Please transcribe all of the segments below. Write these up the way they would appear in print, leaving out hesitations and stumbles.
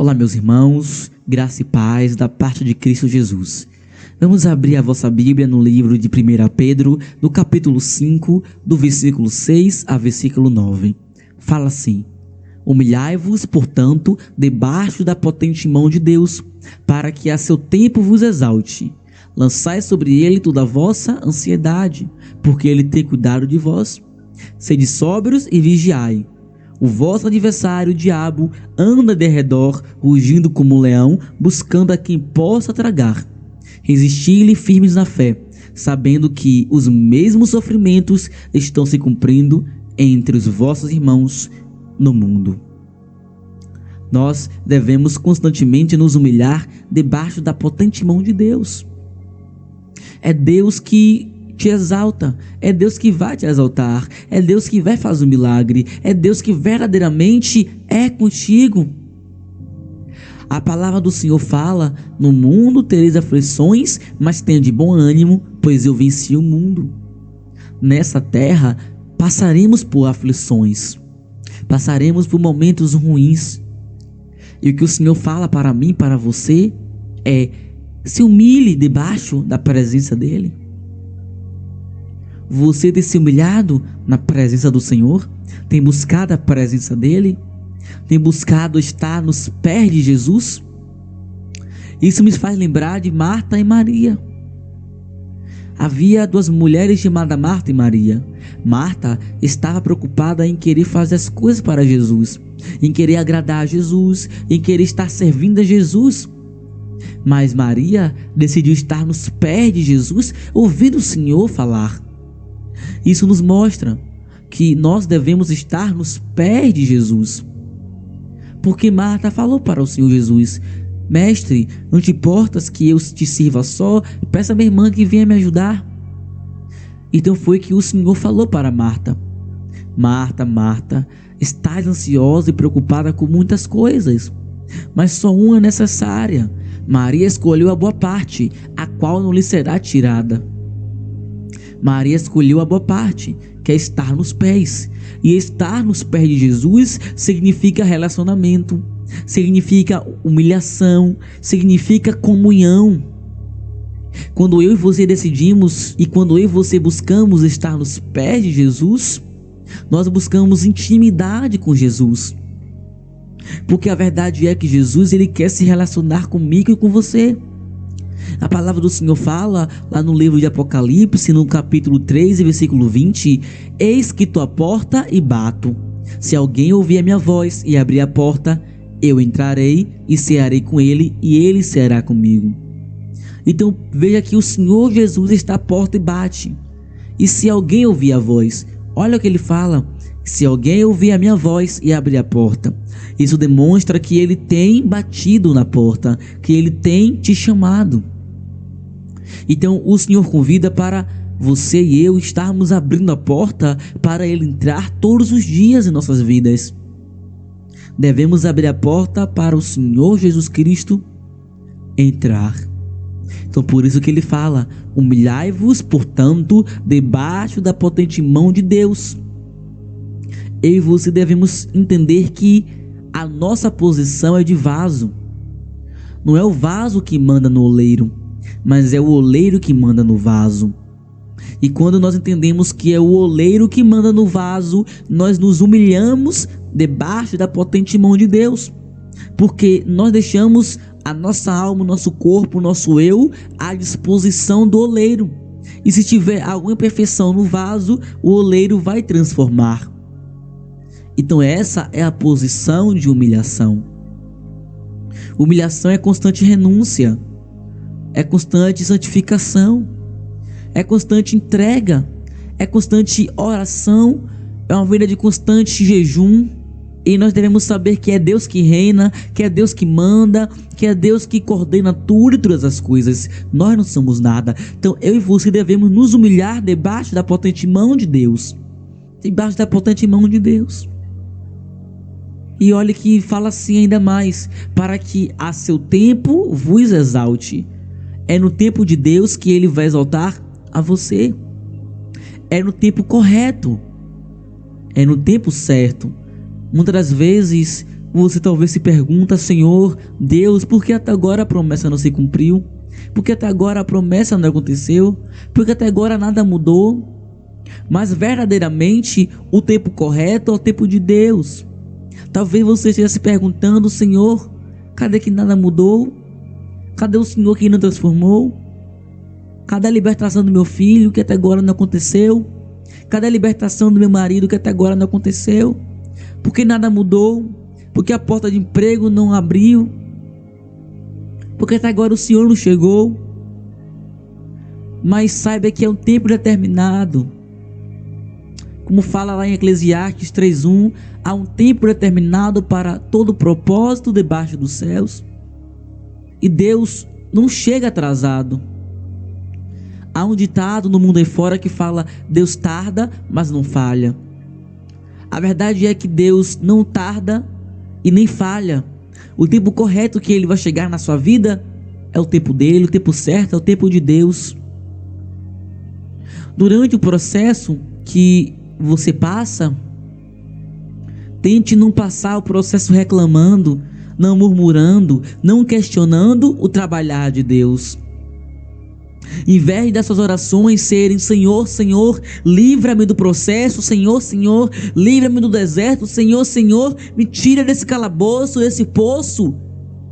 Olá, meus irmãos, graça e paz da parte de Cristo Jesus. Vamos abrir a vossa Bíblia no livro de 1 Pedro, no capítulo 5, do versículo 6 a versículo 9. Fala assim: humilhai-vos, portanto, debaixo da potente mão de Deus, para que a seu tempo vos exalte. Lançai sobre ele toda a vossa ansiedade, porque ele tem cuidado de vós. Sede sóbrios e vigiai. O vosso adversário, o diabo, anda de redor, rugindo como um leão, buscando a quem possa tragar. Resisti-lhe firmes na fé, sabendo que os mesmos sofrimentos estão se cumprindo entre os vossos irmãos no mundo. Nós devemos constantemente nos humilhar debaixo da potente mão de Deus. É Deus que te exalta, é Deus que vai te exaltar, é Deus que vai fazer um milagre, é Deus que verdadeiramente é contigo. A palavra do Senhor fala: no mundo tereis aflições, mas tenha de bom ânimo, pois eu venci o mundo. Nessa terra passaremos por aflições, passaremos por momentos ruins, e o que o Senhor fala para mim, para você, é: se humilhe debaixo da presença dEle. Você tem se humilhado na presença do Senhor? Tem buscado a presença dEle? Tem buscado estar nos pés de Jesus? Isso me faz lembrar de Marta e Maria. Havia duas mulheres chamadas Marta e Maria. Marta estava preocupada em querer fazer as coisas para Jesus, em querer agradar a Jesus, em querer estar servindo a Jesus. Mas Maria decidiu estar nos pés de Jesus, ouvindo o Senhor falar. Isso nos mostra que nós devemos estar nos pés de Jesus. Porque Marta falou para o Senhor Jesus: mestre, não te importas que eu te sirva só? Peça a minha irmã que venha me ajudar. Então foi que o Senhor falou para Marta: Marta, Marta, estás ansiosa e preocupada com muitas coisas, mas só uma é necessária. Maria escolheu a boa parte, a qual não lhe será tirada. Maria escolheu a boa parte, que é estar nos pés. E estar nos pés de Jesus significa relacionamento, significa humilhação, significa comunhão. Quando eu e você decidimos e quando eu e você buscamos estar nos pés de Jesus, nós buscamos intimidade com Jesus. Porque a verdade é que Jesus, ele quer se relacionar comigo e com você. A palavra do Senhor fala lá no livro de Apocalipse, no capítulo 3, versículo 20: eis que estou à porta e bato. Se alguém ouvir a minha voz e abrir a porta, eu entrarei e cearei com ele e ele ceará comigo. Então veja que o Senhor Jesus está à porta e bate. E se alguém ouvir a voz, olha o que ele fala: se alguém ouvir a minha voz e abrir a porta. Isso demonstra que ele tem batido na porta, que ele tem te chamado. Então o Senhor convida para você e eu estarmos abrindo a porta para ele entrar todos os dias em nossas vidas. Devemos abrir a porta para o Senhor Jesus Cristo entrar. Então por isso que ele fala: humilhai-vos, portanto, debaixo da potente mão de Deus. Eu e você devemos entender que a nossa posição é de vaso. Não é o vaso que manda no oleiro, mas é o oleiro que manda no vaso. E quando nós entendemos que é o oleiro que manda no vaso, nós nos humilhamos debaixo da potente mão de Deus. Porque nós deixamos a nossa alma, o nosso corpo, o nosso eu à disposição do oleiro. E se tiver alguma imperfeição no vaso, o oleiro vai transformar. Então essa é a posição de humilhação. Humilhação é constante renúncia, é constante santificação, é constante entrega, é constante oração, é uma vida de constante jejum. E nós devemos saber que é Deus que reina, que é Deus que manda, que é Deus que coordena tudo e todas as coisas. Nós não somos nada. Então eu e você devemos nos humilhar debaixo da potente mão de Deus. Debaixo da potente mão de Deus. E olha que fala assim ainda mais: para que a seu tempo vos exalte. É no tempo de Deus que ele vai exaltar a você. É no tempo correto. É no tempo certo. Muitas das vezes Você talvez se pergunta: Senhor, Deus, por que até agora a promessa não se cumpriu? Por que até agora a promessa não aconteceu? Por que até agora nada mudou? Mas verdadeiramente o tempo correto é o tempo de Deus. Talvez você esteja se perguntando: Senhor, cadê que nada mudou? Cadê o Senhor que não transformou? Cadê a libertação do meu filho que até agora não aconteceu? Cadê a libertação do meu marido que até agora não aconteceu? Por que nada mudou? Por que a porta de emprego não abriu? Por que até agora o Senhor não chegou? Mas saiba que é um tempo determinado. Como fala lá em Eclesiastes 3:1, há um tempo determinado para todo propósito debaixo dos céus. E Deus não chega atrasado. Há um ditado no mundo aí fora que fala: Deus tarda, mas não falha. A verdade é que Deus não tarda e nem falha. O tempo correto que Ele vai chegar na sua vida é o tempo dele, o tempo certo é o tempo de Deus. Durante o processo que você passa, tente não passar o processo reclamando, não murmurando, não questionando o trabalhar de Deus. Em vez das suas orações serem: Senhor, Senhor, livra-me do processo, Senhor, Senhor, livra-me do deserto, Senhor, Senhor, me tira desse calabouço, desse poço.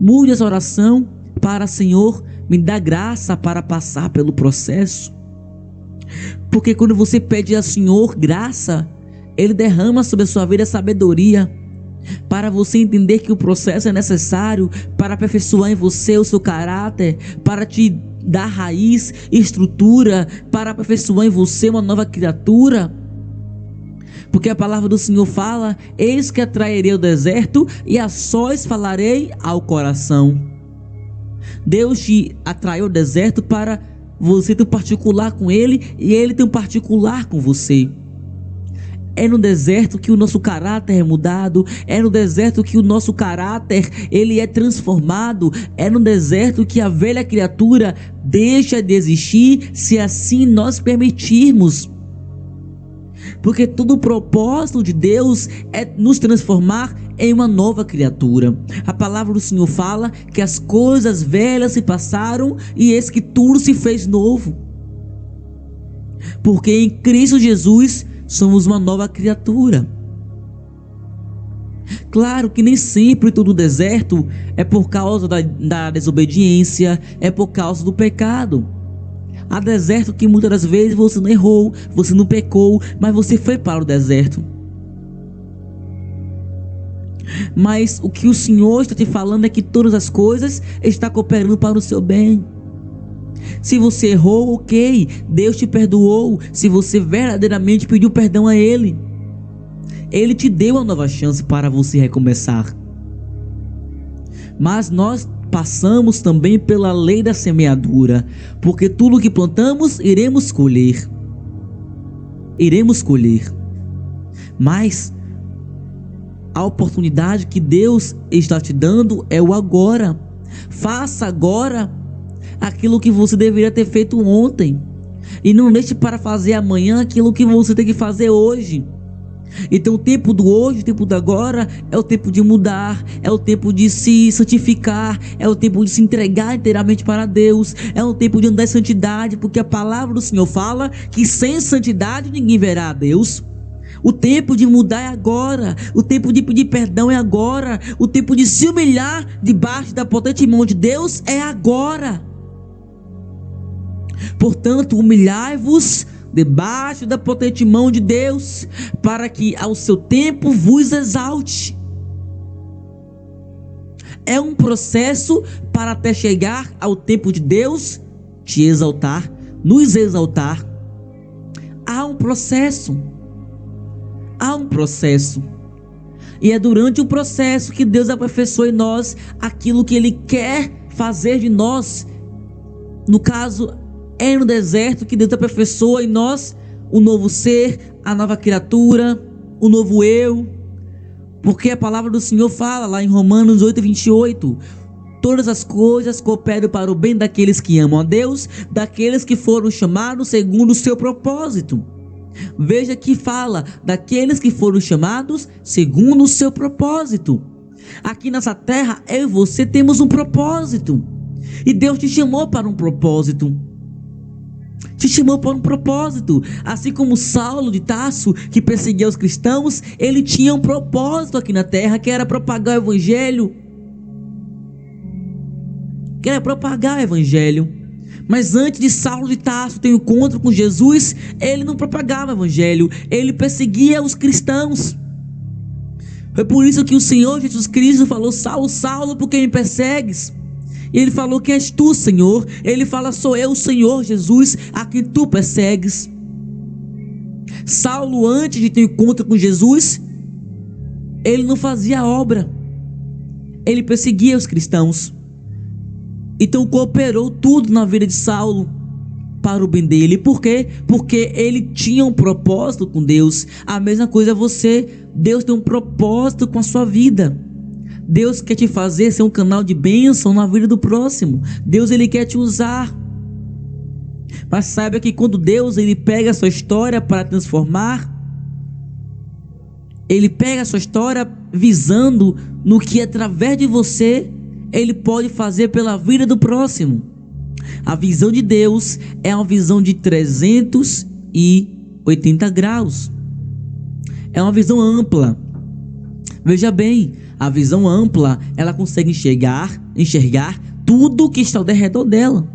Mude essa oração para: Senhor, me dá graça para passar pelo processo. Porque quando você pede ao Senhor graça, Ele derrama sobre a sua vida sabedoria, para você entender que o processo é necessário para aperfeiçoar em você o seu caráter, para te dar raiz, estrutura, para aperfeiçoar em você uma nova criatura. Porque a palavra do Senhor fala: eis que atrairei o deserto e a sós falarei ao coração. Deus te atraiu ao deserto para você ter um particular com Ele e Ele tem um particular com você. É no deserto que o nosso caráter é mudado, é no deserto que o nosso caráter ele é transformado, é no deserto que a velha criatura deixa de existir, se assim nós permitirmos. Porque todo o propósito de Deus é nos transformar em uma nova criatura. A palavra do Senhor fala que as coisas velhas se passaram e eis que tudo se fez novo. Porque em Cristo Jesus somos uma nova criatura. Claro que nem sempre todo deserto é por causa da desobediência, é por causa do pecado. Há deserto que muitas das vezes você não errou, você não pecou, mas você foi para o deserto. Mas o que o Senhor está te falando é que todas as coisas estão cooperando para o seu bem. Se você errou, ok, Deus te perdoou. Se você verdadeiramente pediu perdão a Ele, Ele te deu uma nova chance para você recomeçar. Mas nós passamos também pela lei da semeadura, porque tudo que plantamos iremos colher. Iremos colher. Mas a oportunidade que Deus está te dando é o agora. Faça agora aquilo que você deveria ter feito ontem, e não deixe para fazer amanhã aquilo que você tem que fazer hoje. Então o tempo do hoje, o tempo do agora é o tempo de mudar, é o tempo de se santificar, é o tempo de se entregar inteiramente para Deus, é o tempo de andar em santidade, porque a palavra do Senhor fala que sem santidade ninguém verá a Deus. O tempo de mudar é agora, o tempo de pedir perdão é agora, o tempo de se humilhar debaixo da potente mão de Deus é agora. Portanto, humilhai-vos debaixo da potente mão de Deus, para que ao seu tempo vos exalte. É um processo para até chegar ao tempo de Deus te exaltar, nos exaltar. Há um processo. Há um processo. E é durante o processo que Deus aperfeiçoa em nós aquilo que Ele quer fazer de nós. No caso, é no deserto que Deus aperfeiçoa em nós o novo ser, a nova criatura, o novo eu. Porque a palavra do Senhor fala lá em Romanos 8:28: todas as coisas cooperam para o bem daqueles que amam a Deus, daqueles que foram chamados segundo o seu propósito. Veja que fala daqueles que foram chamados segundo o seu propósito. Aqui nessa terra, eu e você temos um propósito. E Deus te chamou para um propósito. Te chamou para um propósito. Assim como Saulo de Tarso, que perseguia os cristãos, ele tinha um propósito aqui na terra, que era propagar o evangelho. Mas antes de Saulo de Tarso ter um encontro com Jesus, ele não propagava o evangelho, ele perseguia os cristãos. Foi por isso que o Senhor Jesus Cristo falou: Saulo, Saulo, por que me persegues? E ele falou: quem és tu, Senhor? Ele fala: sou eu, o Senhor Jesus, a quem tu persegues. Saulo, antes de ter um encontro com Jesus, ele não fazia obra, ele perseguia os cristãos. Então cooperou tudo na vida de Saulo para o bem dele. Por quê? Porque ele tinha um propósito com Deus. A mesma coisa é você. Deus tem um propósito com a sua vida. Deus quer te fazer ser um canal de bênção na vida do próximo. Deus, ele quer te usar. Mas saiba que quando Deus, ele pega a sua história para transformar, ele pega a sua história visando no que através de você ele pode fazer pela vida do próximo. A visão de Deus é uma visão de 380 graus. É uma visão ampla. Veja bem, a visão ampla, ela consegue enxergar tudo que está ao redor dela.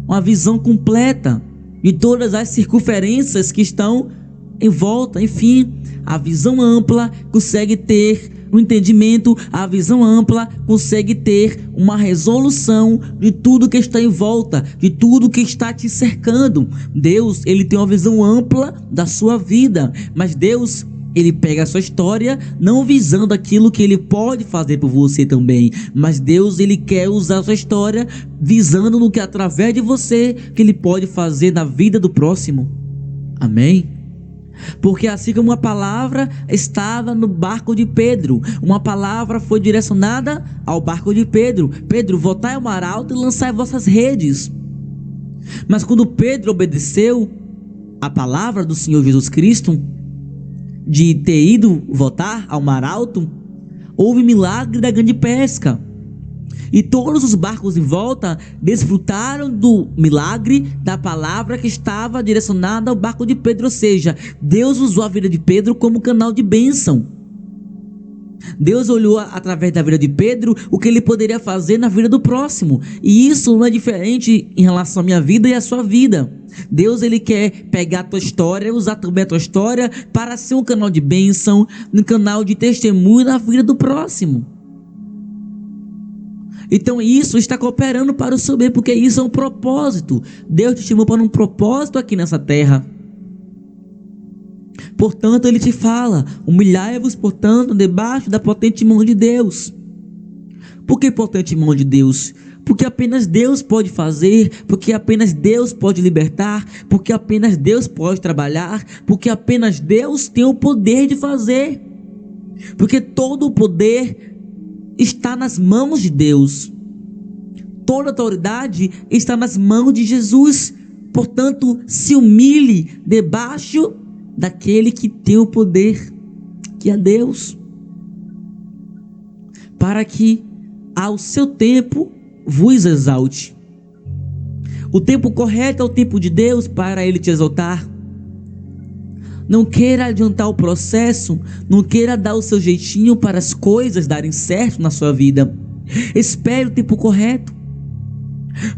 Uma visão completa de todas as circunferências que estão em volta. Enfim, a visão ampla consegue ter um entendimento, a visão ampla consegue ter uma resolução de tudo que está em volta, de tudo que está te cercando. Deus, ele tem uma visão ampla da sua vida, mas Deus, ele pega a sua história não visando aquilo que ele pode fazer por você também, mas Deus, ele quer usar a sua história visando no que através de você que ele pode fazer na vida do próximo. Amém? Porque assim como uma palavra estava no barco de Pedro, uma palavra foi direcionada ao barco de Pedro: Pedro, voltai ao mar alto e lançai vossas redes. Mas quando Pedro obedeceu a palavra do Senhor Jesus Cristo de ter ido voltar ao mar alto, houve milagre da grande pesca. E todos os barcos em volta desfrutaram do milagre da palavra que estava direcionada ao barco de Pedro. Ou seja, Deus usou a vida de Pedro como canal de bênção. Deus olhou através da vida de Pedro o que ele poderia fazer na vida do próximo. E isso não é diferente em relação à minha vida e à sua vida. Deus, ele quer pegar a tua história, usar também a tua história para ser um canal de bênção, um canal de testemunho na vida do próximo. Então isso está cooperando para o seu bem, porque isso é um propósito. Deus te chamou para um propósito aqui nessa terra. Portanto, ele te fala: humilhai-vos, portanto, debaixo da potente mão de Deus. Por que potente mão de Deus? Porque apenas Deus pode fazer, porque apenas Deus pode libertar, porque apenas Deus pode trabalhar, porque apenas Deus tem o poder de fazer. Porque todo o poder está nas mãos de Deus. Toda autoridade está nas mãos de Jesus. Portanto, se humilhe debaixo daquele que tem o poder, que é Deus, para que ao seu tempo vos exalte. O tempo correto é o tempo de Deus para ele te exaltar. Não queira adiantar o processo, não queira dar o seu jeitinho para as coisas darem certo na sua vida. Espere o tempo correto,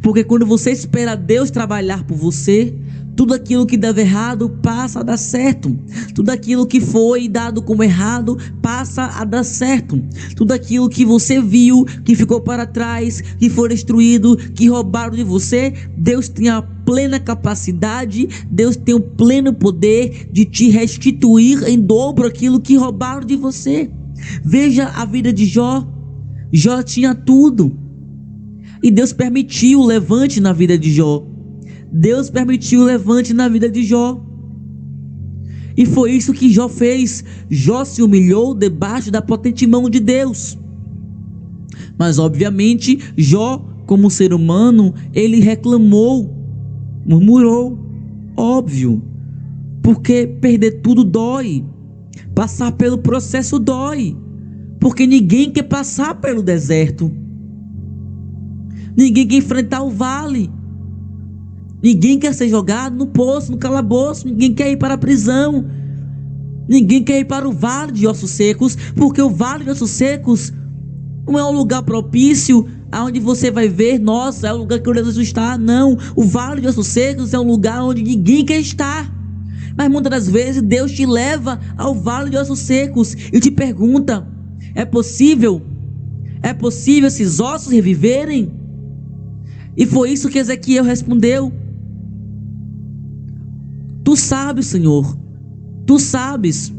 porque quando você espera Deus trabalhar por você, tudo aquilo que dava errado passa a dar certo. Tudo aquilo que foi dado como errado passa a dar certo. Tudo aquilo que você viu, que ficou para trás, que foi destruído, que roubaram de você, Deus tem a plena capacidade, Deus tem o pleno poder de te restituir em dobro aquilo que roubaram de você. Veja a vida de Jó. Jó tinha tudo, e Deus permitiu o levante na vida de Jó. Deus permitiu o levante na vida de Jó. E foi isso que Jó fez. Jó se humilhou debaixo da potente mão de Deus. Mas obviamente Jó, como ser humano, ele reclamou, murmurou. Óbvio, porque perder tudo dói. Passar pelo processo dói. porque ninguém quer passar pelo deserto, ninguém quer enfrentar o vale, ninguém quer ser jogado no poço, no calabouço, ninguém quer ir para a prisão, ninguém quer ir para o vale de ossos secos, porque o vale de ossos secos não é um lugar propício aonde você vai ver, nossa, é o lugar que Deus está. Não, o vale de ossos secos é um lugar onde ninguém quer estar. Mas muitas das vezes Deus te leva ao vale de ossos secos e te pergunta: é possível? É possível esses ossos reviverem? E foi isso que Ezequiel respondeu: tu sabes, Senhor, tu sabes.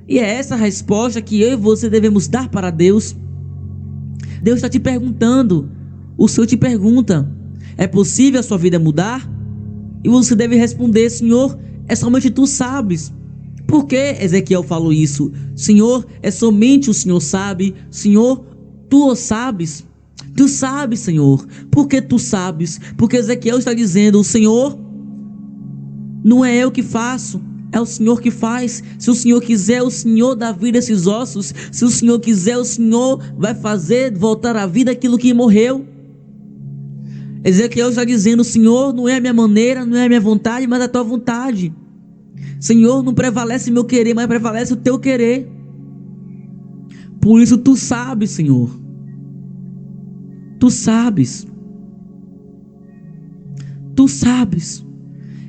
E é essa a resposta que eu e você devemos dar para Deus. Deus está te perguntando, o Senhor te pergunta: é possível a sua vida mudar? E você deve responder: Senhor, é somente tu sabes. Por que Ezequiel falou isso? Senhor, é somente o Senhor sabe. Senhor, tu o sabes. Tu sabes, Senhor. Por que tu sabes? Porque Ezequiel está dizendo: o Senhor, não é eu que faço, é o Senhor que faz. Se o Senhor quiser, o Senhor dá vida a esses ossos. Se o Senhor quiser, o Senhor vai fazer voltar à vida aquilo que morreu. Ezequiel está dizendo: Senhor, não é a minha maneira, não é a minha vontade, mas a tua vontade. Senhor, não prevalece meu querer, mas prevalece o teu querer. Por isso tu sabes, Senhor. Tu sabes. Tu sabes.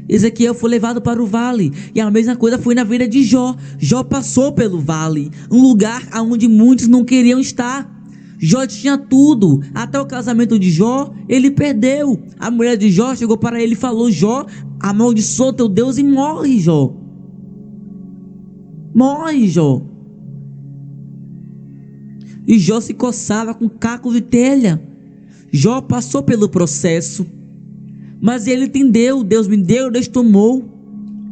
Ezequiel foi levado para o vale, e a mesma coisa foi na vida de Jó. Jó passou pelo vale, um lugar onde muitos não queriam estar. Jó tinha tudo, até o casamento de Jó ele perdeu. A mulher de Jó chegou para ele e falou: Jó, amaldiçoa teu Deus e morre, Jó. Morre, Jó. E Jó se coçava com cacos de telha. Jó passou pelo processo, mas ele entendeu: Deus me deu, Deus tomou,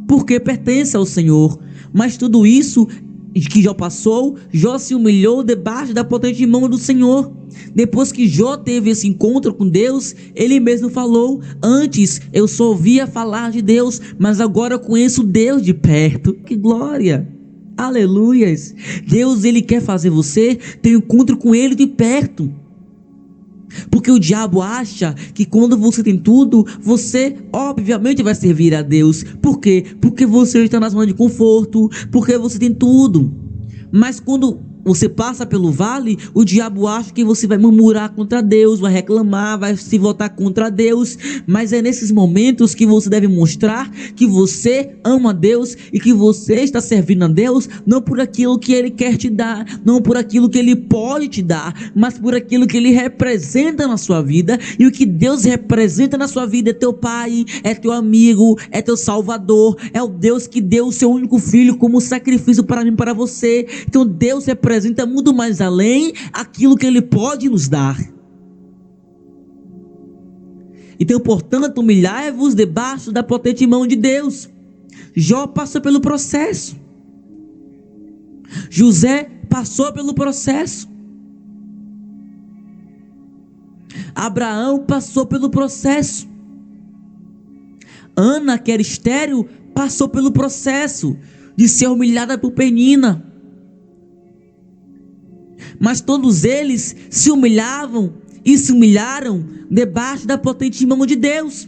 porque pertence ao Senhor. Mas tudo isso que Jó passou, Jó se humilhou debaixo da potente mão do Senhor. Depois que Jó teve esse encontro com Deus, ele mesmo falou: antes eu só ouvia falar de Deus, mas agora eu conheço Deus de perto. Que glória! Aleluias! Deus, ele quer fazer você ter um encontro com ele de perto. Porque o diabo acha que quando você tem tudo, você obviamente vai servir a Deus. Por quê? Porque você está na zona de conforto, porque você tem tudo. Mas quando você passa pelo vale, o diabo acha que você vai murmurar contra Deus, vai reclamar, vai se voltar contra Deus. Mas é nesses momentos que você deve mostrar que você ama Deus e que você está servindo a Deus, não por aquilo que Ele quer te dar, não por aquilo que Ele pode te dar, mas por aquilo que Ele representa na sua vida. E o que Deus representa na sua vida é teu Pai, é teu amigo, é teu Salvador, é o Deus que deu o seu único Filho como sacrifício para mim e para você. Então Deus representa muito mais além aquilo que Ele pode nos dar. Então, portanto, humilhai-vos debaixo da potente mão de Deus. Jó passou pelo processo. José passou pelo processo. Abraão passou pelo processo. Ana, que era estéril, passou pelo processo de ser humilhada por Penina. Mas todos eles se humilhavam e se humilharam debaixo da potente mão de Deus.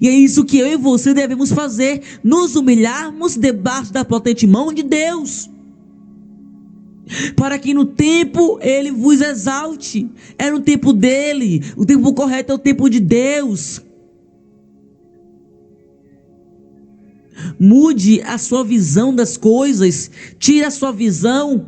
E é isso que eu e você devemos fazer: nos humilharmos debaixo da potente mão de Deus, para que no tempo Ele vos exalte. É no tempo dele. O tempo correto é o tempo de Deus. Mude a sua visão das coisas. Tire a sua visão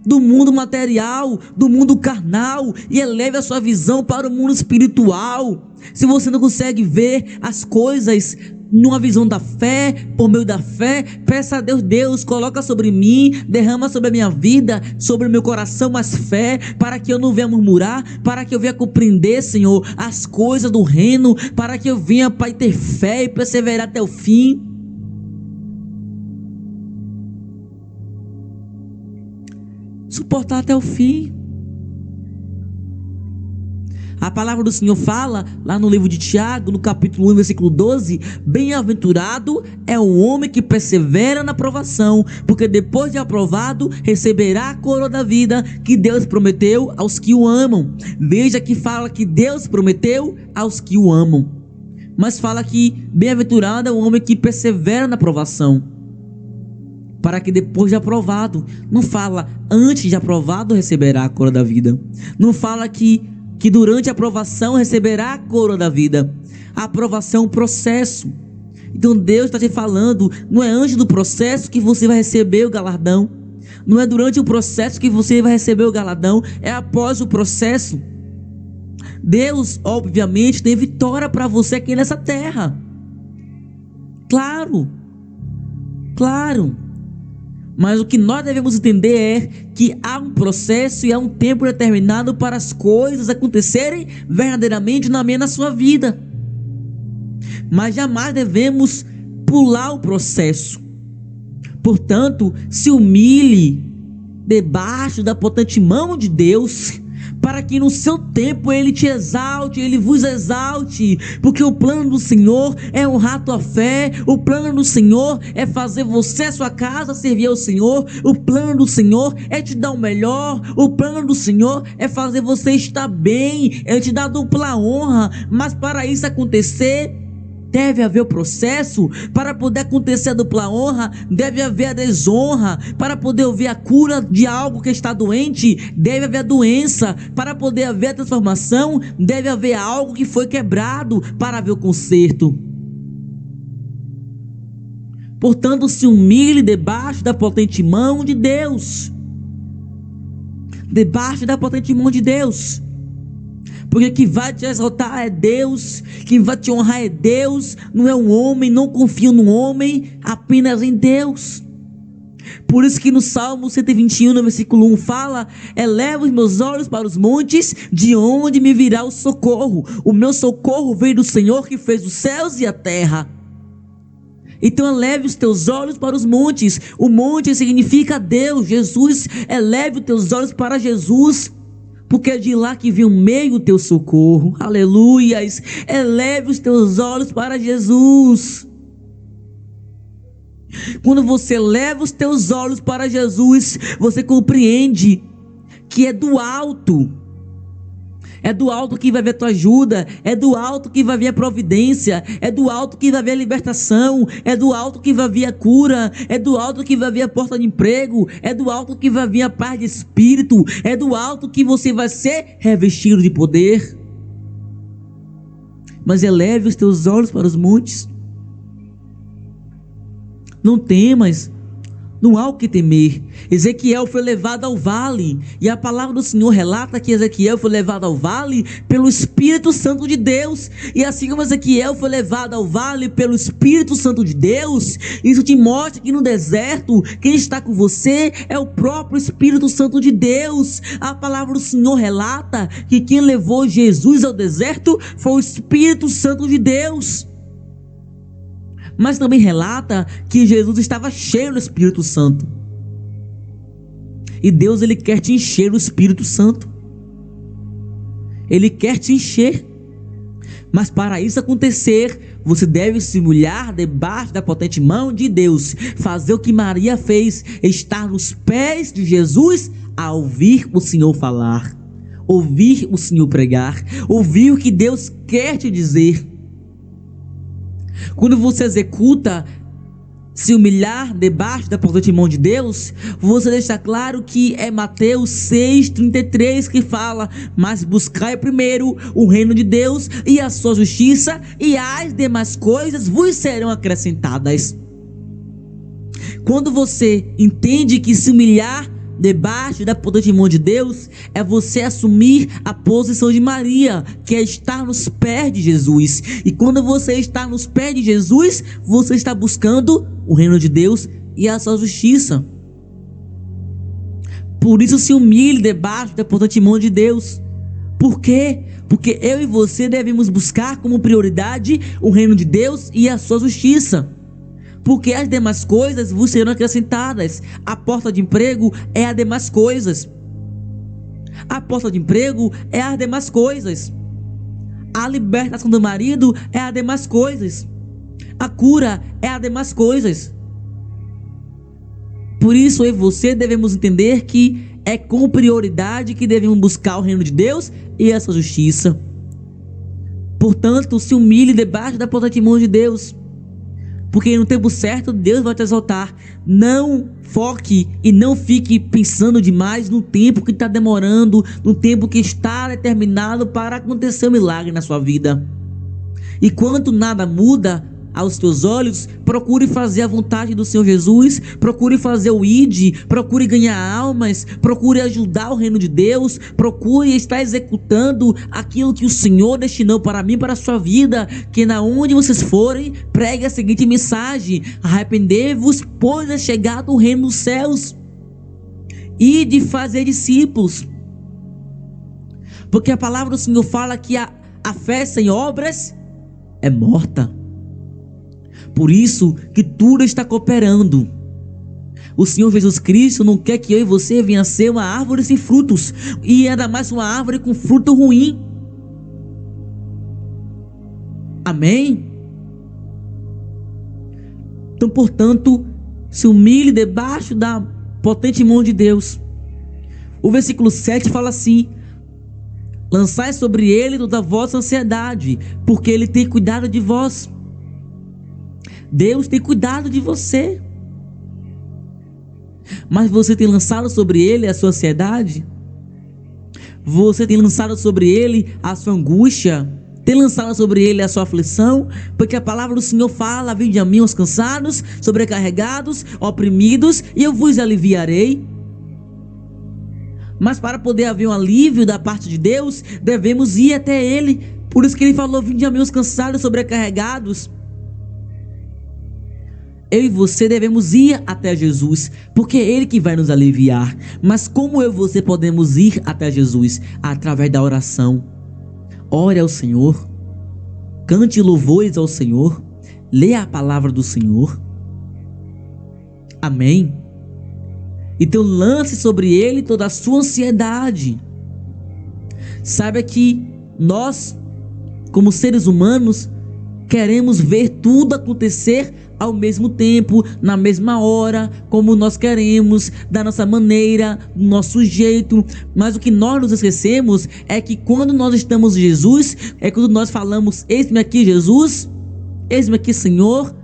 do mundo material, do mundo carnal, e eleve a sua visão para o mundo espiritual. Se você não consegue ver as coisas numa visão da fé, por meio da fé, peça a Deus: Deus, coloca sobre mim, derrama sobre a minha vida, sobre o meu coração mais fé, para que eu não venha murmurar, para que eu venha compreender, Senhor, as coisas do reino, para que eu venha, Pai, ter fé e perseverar até o fim. Suportar até o fim. A palavra do Senhor fala lá no livro de Tiago, no capítulo 1, versículo 12: bem-aventurado é o homem que persevera na provação, porque depois de aprovado receberá a coroa da vida que Deus prometeu aos que o amam. Veja que fala que Deus prometeu aos que o amam, mas fala que bem-aventurado é o homem que persevera na provação, para que depois de aprovado, não fala antes de aprovado receberá a coroa da vida, não fala que durante a aprovação receberá a coroa da vida. A aprovação é um processo. Então Deus está te falando, não é antes do processo que você vai receber o galardão, não é durante o processo que você vai receber o galardão, é após o processo. Deus obviamente tem vitória para você aqui nessa terra, claro, mas o que nós devemos entender é que há um processo e há um tempo determinado para as coisas acontecerem verdadeiramente na minha e na sua vida. Mas jamais devemos pular o processo. Portanto, se humilhe debaixo da potente mão de Deus, para que no seu tempo Ele te exalte, Ele vos exalte, porque o plano do Senhor é honrar a tua fé, o plano do Senhor é fazer você e a sua casa servir ao Senhor, o plano do Senhor é te dar o melhor, o plano do Senhor é fazer você estar bem, é te dar dupla honra. Mas para isso acontecer, deve haver o processo. Para poder acontecer a dupla honra, deve haver a desonra. Para poder haver a cura de algo que está doente, deve haver a doença. Para poder haver a transformação, deve haver algo que foi quebrado para haver o conserto. Portanto, se humilhe debaixo da potente mão de Deus. Debaixo da potente mão de Deus. Porque quem vai te exaltar é Deus, quem vai te honrar é Deus, não é um homem. Não confio no homem, apenas em Deus. Por isso que no Salmo 121, no versículo 1 fala: eleva os meus olhos para os montes, de onde me virá o socorro? O meu socorro veio do Senhor que fez os céus e a terra. Então eleve os teus olhos para os montes. O monte significa Deus, Jesus. Eleve os teus olhos para Jesus, porque é de lá que vem o meio do teu socorro. Aleluias. Eleve os teus olhos para Jesus. Quando você eleva os teus olhos para Jesus, você compreende que é do alto. É do alto que vai vir a tua ajuda, é do alto que vai vir a providência, é do alto que vai vir a libertação, é do alto que vai vir a cura, é do alto que vai vir a porta de emprego, é do alto que vai vir a paz de espírito, é do alto que você vai ser revestido de poder. Mas eleve os teus olhos para os montes. Não temas, não há o que temer. Ezequiel foi levado ao vale, e a palavra do Senhor relata que Ezequiel foi levado ao vale pelo Espírito Santo de Deus. E assim como Ezequiel foi levado ao vale pelo Espírito Santo de Deus, isso te mostra que no deserto quem está com você é o próprio Espírito Santo de Deus. A palavra do Senhor relata que quem levou Jesus ao deserto foi o Espírito Santo de Deus. Mas também relata que Jesus estava cheio do Espírito Santo. E Deus, Ele quer te encher do Espírito Santo. Ele quer te encher. Mas para isso acontecer, você deve se humilhar debaixo da potente mão de Deus. Fazer o que Maria fez, estar nos pés de Jesus a ouvir o Senhor falar, ouvir o Senhor pregar, ouvir o que Deus quer te dizer. Quando você executa se humilhar debaixo da potente mão de Deus, você deixa claro que é Mateus 6,33 que fala: mas buscai primeiro o reino de Deus e a sua justiça, e as demais coisas vos serão acrescentadas. Quando você entende que se humilhar debaixo da potente mão de Deus é você assumir a posição de Maria, que é estar nos pés de Jesus. E quando você está nos pés de Jesus, você está buscando o reino de Deus e a sua justiça. Por isso se humilhe debaixo da potente mão de Deus. Por quê? Porque eu e você devemos buscar como prioridade o reino de Deus e a sua justiça. Porque as demais coisas vos serão acrescentadas. A porta de emprego é as demais coisas. A porta de emprego é as demais coisas. A libertação do marido é a demais coisas. A cura é a demais coisas. Por isso eu e você devemos entender que é com prioridade que devemos buscar o reino de Deus e a sua justiça. Portanto, se humilhe debaixo da potente mão de Deus, porque no tempo certo Deus vai te exaltar. Não foque e não fique pensando demais no tempo que está demorando, no tempo que está determinado para acontecer um milagre na sua vida. E quando nada muda aos teus olhos, procure fazer a vontade do Senhor Jesus, procure fazer o ID, procure ganhar almas, procure ajudar o reino de Deus, procure estar executando aquilo que o Senhor destinou para mim, para a sua vida. Que na onde vocês forem, pregue a seguinte mensagem: arrependei-vos, pois é chegado o reino dos céus, e de fazer discípulos. Porque a palavra do Senhor fala que a fé sem obras é morta. Por isso que tudo está cooperando. O Senhor Jesus Cristo não quer que eu e você venha ser uma árvore sem frutos, e ainda mais uma árvore com fruto ruim. Amém? Então, portanto, se humilhe debaixo da potente mão de Deus. O versículo 7 fala assim: lançai sobre ele toda a vossa ansiedade, porque ele tem cuidado de vós. Deus tem cuidado de você. Mas você tem lançado sobre ele a sua ansiedade? Você tem lançado sobre ele a sua angústia? Tem lançado sobre ele a sua aflição? Porque a palavra do Senhor fala: vinde a mim os cansados, sobrecarregados, oprimidos, e eu vos aliviarei. Mas para poder haver um alívio da parte de Deus, devemos ir até ele. Por isso que ele falou: vinde a mim os cansados, sobrecarregados. Eu e você devemos ir até Jesus, porque é ele que vai nos aliviar. Mas como eu e você podemos ir até Jesus? Através da oração. Ore ao Senhor, cante louvores ao Senhor, leia a palavra do Senhor. Amém? Então lance sobre ele toda a sua ansiedade. Saiba que nós, como seres humanos, queremos ver tudo acontecer ao mesmo tempo, na mesma hora, como nós queremos, da nossa maneira, do nosso jeito. Mas o que nós nos esquecemos é que quando nós estamos em Jesus, é quando nós falamos: eis-me aqui, Jesus, eis-me aqui, Senhor.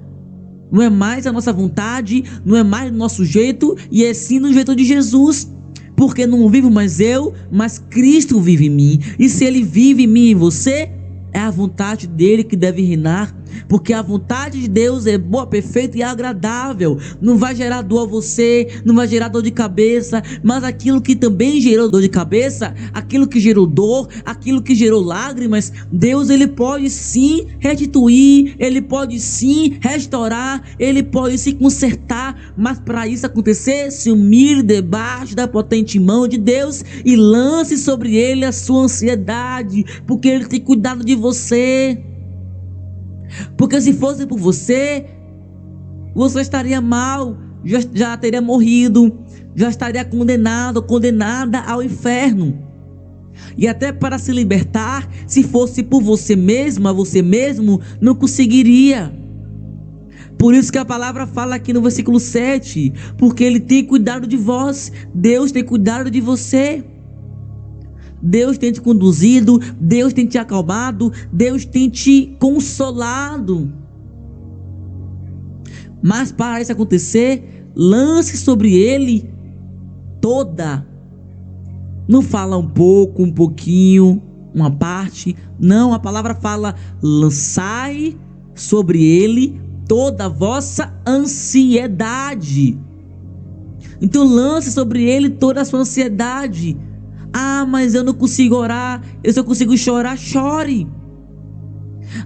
Não é mais a nossa vontade, não é mais do nosso jeito, e é sim no jeito de Jesus. Porque não vivo mais eu, mas Cristo vive em mim. E se Ele vive em mim e em você, é a vontade dele que deve reinar. Porque a vontade de Deus é boa, perfeita e agradável. Não vai gerar dor a você, não vai gerar dor de cabeça. Mas aquilo que também gerou dor de cabeça, aquilo que gerou dor, aquilo que gerou lágrimas, Deus, ele pode sim restituir, ele pode sim restaurar, ele pode sim consertar. Mas para isso acontecer, se humilhe debaixo da potente mão de Deus e lance sobre ele a sua ansiedade, porque ele tem cuidado de você. Porque se fosse por você, você estaria mal, já teria morrido, já estaria condenado, condenada ao inferno. E até para se libertar, se fosse por você mesma, você mesmo, não conseguiria. Por isso que a palavra fala aqui no versículo 7, porque ele tem cuidado de vós, Deus tem cuidado de você. Deus tem te conduzido, Deus tem te acalmado, Deus tem te consolado. Mas para isso acontecer, lance sobre ele toda. Não fala um pouco, um pouquinho, uma parte. Não, a palavra fala: lançai sobre ele toda a vossa ansiedade. Então lance sobre ele toda a sua ansiedade. Ah, mas eu não consigo orar, eu só consigo chorar. Chore.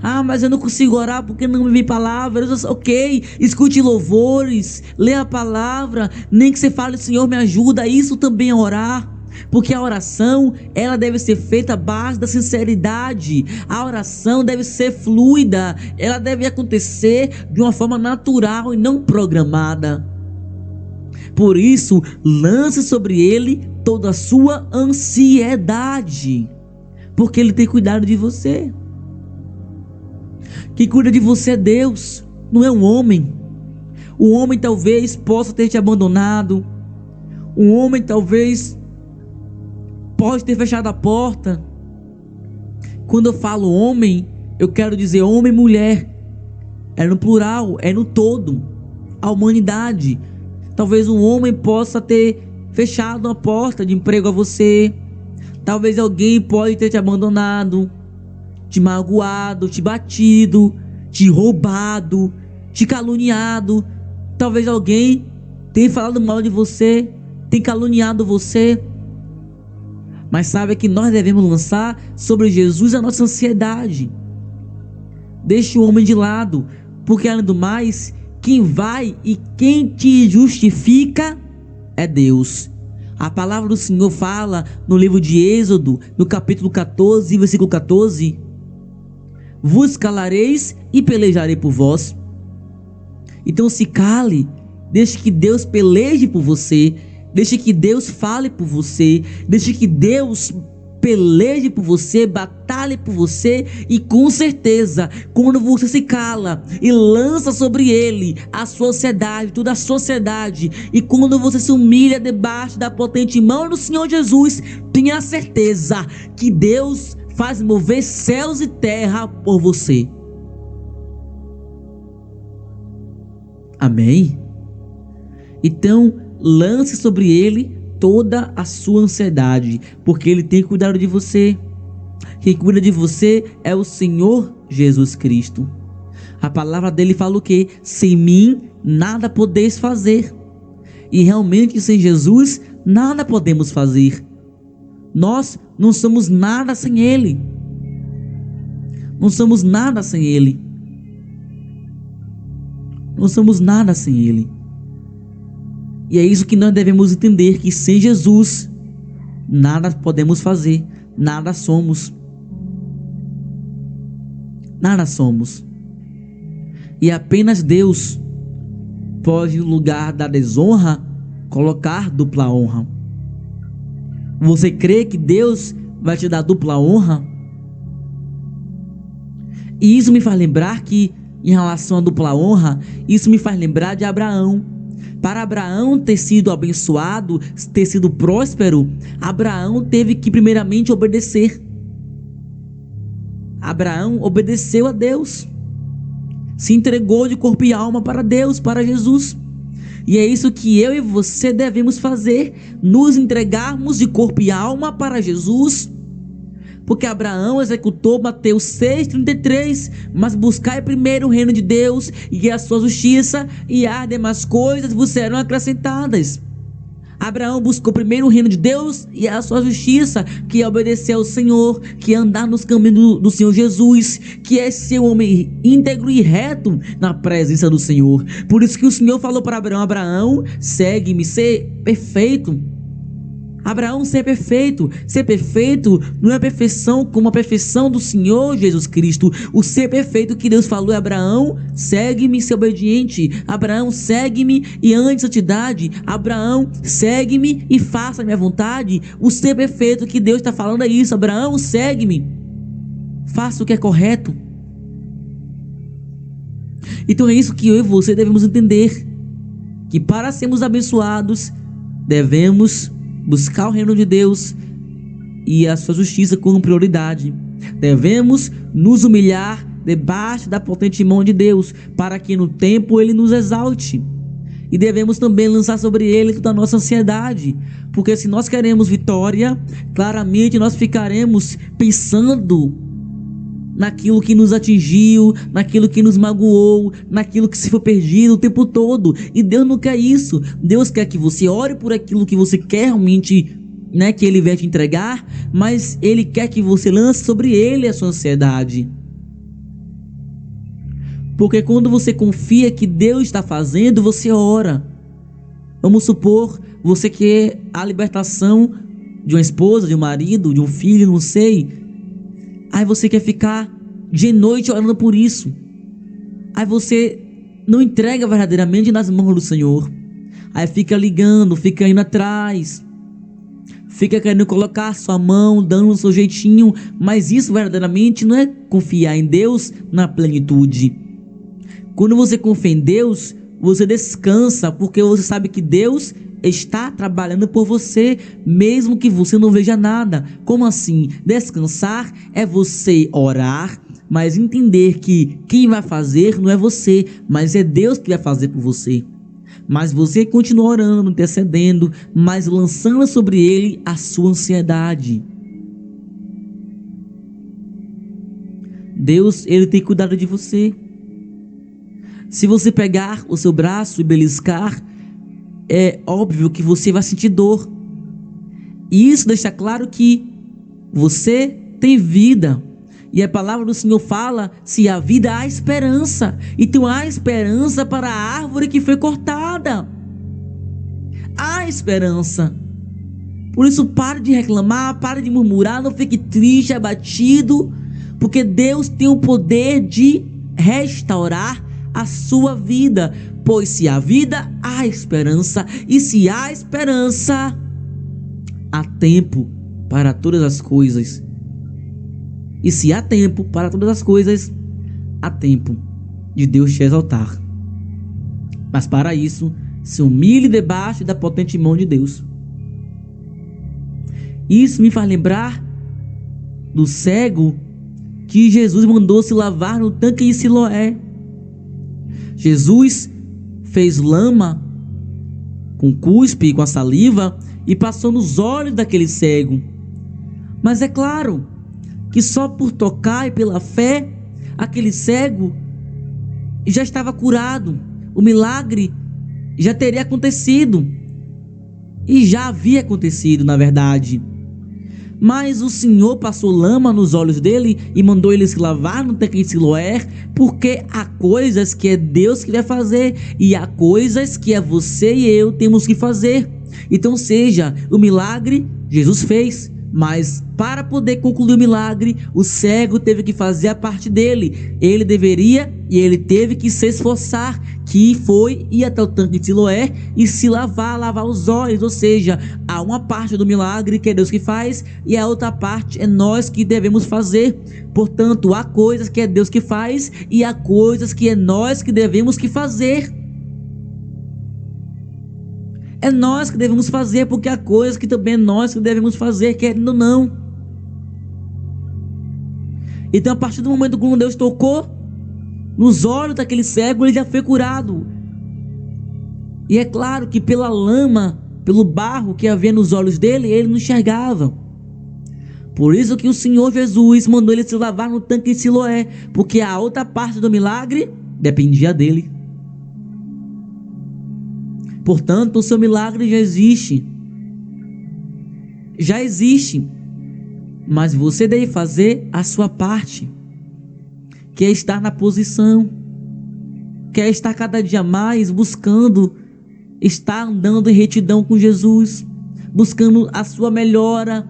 Ah, mas eu não consigo orar porque não me vem palavras. Ok, escute louvores, leia a palavra. Nem que você fale: Senhor, me ajuda. Isso também é orar. Porque a oração, ela deve ser feita à base da sinceridade. A oração deve ser fluida. Ela deve acontecer de uma forma natural e não programada. Por isso, lance sobre ele toda a sua ansiedade, porque ele tem cuidado de você. Quem cuida de você é Deus, não é um homem. O homem talvez possa ter te abandonado. O homem talvez pode ter fechado a porta. Quando eu falo homem, eu quero dizer homem e mulher. É no plural, é no todo. A humanidade. Talvez um homem possa ter fechado uma porta de emprego a você. Talvez alguém pode ter te abandonado, te magoado, te batido, te roubado, te caluniado. Talvez alguém tenha falado mal de você, tenha caluniado você. Mas sabe que nós devemos lançar sobre Jesus a nossa ansiedade. Deixe o homem de lado, porque além do mais, quem vai e quem te justifica é Deus. A palavra do Senhor fala no livro de Êxodo, no capítulo 14, versículo 14: vos calareis e pelejarei por vós. Então se cale, deixe que Deus peleje por você, deixe que Deus fale por você, deixe que Deus peleje por você, batalhe por você. E com certeza, quando você se cala e lança sobre ele a sua ansiedade, toda a sociedade, e quando você se humilha debaixo da potente mão do Senhor Jesus, tenha certeza que Deus faz mover céus e terra por você. Amém? Então, lance sobre ele toda a sua ansiedade, porque ele tem cuidado de você. Quem cuida de você é o Senhor Jesus Cristo. A palavra dele fala o quê? Sem mim nada podeis fazer. E realmente sem Jesus nada podemos fazer. Nós não somos nada sem ele. Não somos nada sem ele. Não somos nada sem ele. E é isso que nós devemos entender, que sem Jesus nada podemos fazer, nada somos. Nada somos. E apenas Deus pode, no lugar da desonra, colocar dupla honra. Você crê que Deus vai te dar dupla honra? E isso me faz lembrar que, em relação à dupla honra, isso me faz lembrar de Abraão. Para Abraão ter sido abençoado, ter sido próspero, Abraão teve que primeiramente obedecer. Abraão obedeceu a Deus, se entregou de corpo e alma para Deus, para Jesus. E é isso que eu e você devemos fazer, nos entregarmos de corpo e alma para Jesus. Porque Abraão executou Mateus 6,33, mas buscai primeiro o reino de Deus e a sua justiça, e as demais coisas vos serão acrescentadas. Abraão buscou primeiro o reino de Deus e a sua justiça, que é obedecer ao Senhor, que é andar nos caminhos do Senhor Jesus, que é ser um homem íntegro e reto na presença do Senhor. Por isso que o Senhor falou para Abraão: Abraão, segue-me, ser perfeito. Abraão, ser perfeito não é perfeição como a perfeição do Senhor Jesus Cristo. O ser perfeito que Deus falou é: Abraão, segue-me, ser obediente. Abraão, segue-me e ande em santidade. Abraão, segue-me e faça a minha vontade. O ser perfeito que Deus está falando é isso: Abraão, segue-me, faça o que é correto. Então é isso que eu e você devemos entender, que para sermos abençoados devemos buscar o reino de Deus e a sua justiça como prioridade. Devemos nos humilhar debaixo da potente mão de Deus, para que no tempo ele nos exalte. E devemos também lançar sobre ele toda a nossa ansiedade, porque se nós queremos vitória, claramente nós ficaremos pensando naquilo que nos atingiu, naquilo que nos magoou, naquilo que se foi perdido o tempo todo. E Deus não quer isso. Deus quer que você ore por aquilo que você quer realmente, que Ele vai te entregar, mas Ele quer que você lance sobre Ele a sua ansiedade. Porque quando você confia que Deus está fazendo, você ora. Vamos supor, você quer a libertação de uma esposa, de um marido, de um filho, não sei. Aí você quer ficar dia e noite orando por isso. Aí você não entrega verdadeiramente nas mãos do Senhor. Aí fica ligando, fica indo atrás, fica querendo colocar a sua mão, dando o seu jeitinho, mas isso verdadeiramente não é confiar em Deus na plenitude. Quando você confia em Deus, você descansa, porque você sabe que Deus está trabalhando por você, mesmo que você não veja nada. Como assim? Descansar é você orar, mas entender que quem vai fazer não é você, mas é Deus que vai fazer por você. Mas você continua orando, intercedendo, mas lançando sobre Ele a sua ansiedade. Deus, Ele tem cuidado de você. Se você pegar o seu braço e beliscar, é óbvio que você vai sentir dor. E isso deixa claro que você tem vida. E a palavra do Senhor fala: se há vida, há esperança. Então há esperança para a árvore que foi cortada. Há esperança. Por isso pare de reclamar, pare de murmurar, não fique triste, abatido, porque Deus tem o poder de restaurar a sua vida. Pois se há vida, há esperança. E se há esperança, há tempo para todas as coisas. E se há tempo para todas as coisas, há tempo de Deus te exaltar. Mas para isso, se humilhe debaixo da potente mão de Deus. Isso me faz lembrar do cego que Jesus mandou se lavar no tanque de Siloé. Jesus fez lama com cuspe, com a saliva, e passou nos olhos daquele cego. Mas é claro que só por tocar e pela fé, aquele cego já estava curado. O milagre já teria acontecido. E já havia acontecido, na verdade. Mas o Senhor passou lama nos olhos dele e mandou ele se lavar no tanque de Siloé, porque há coisas que é Deus que vai fazer e há coisas que é você e eu temos que fazer. Então, seja, o milagre Jesus fez, mas para poder concluir o milagre, o cego teve que fazer a parte dele. Ele deveria e ele teve que se esforçar, que foi ir até o tanque de Siloé e se lavar os olhos. Ou seja, há uma parte do milagre que é Deus que faz e a outra parte é nós que devemos fazer. Portanto, há coisas que é Deus que faz e há coisas que é nós que devemos que fazer. É nós que devemos fazer, porque há coisas que também é nós que devemos fazer, querendo ou não. Então, a partir do momento que Deus tocou nos olhos daquele cego, ele já foi curado. E é claro que pela lama, pelo barro que havia nos olhos dele, ele não enxergava. Por isso que o Senhor Jesus mandou ele se lavar no tanque de Siloé, porque a outra parte do milagre dependia dele. Portanto, o seu milagre já existe. Já existe. Mas você deve fazer a sua parte, que é estar na posição, que é estar cada dia mais buscando estar andando em retidão com Jesus, buscando a sua melhora,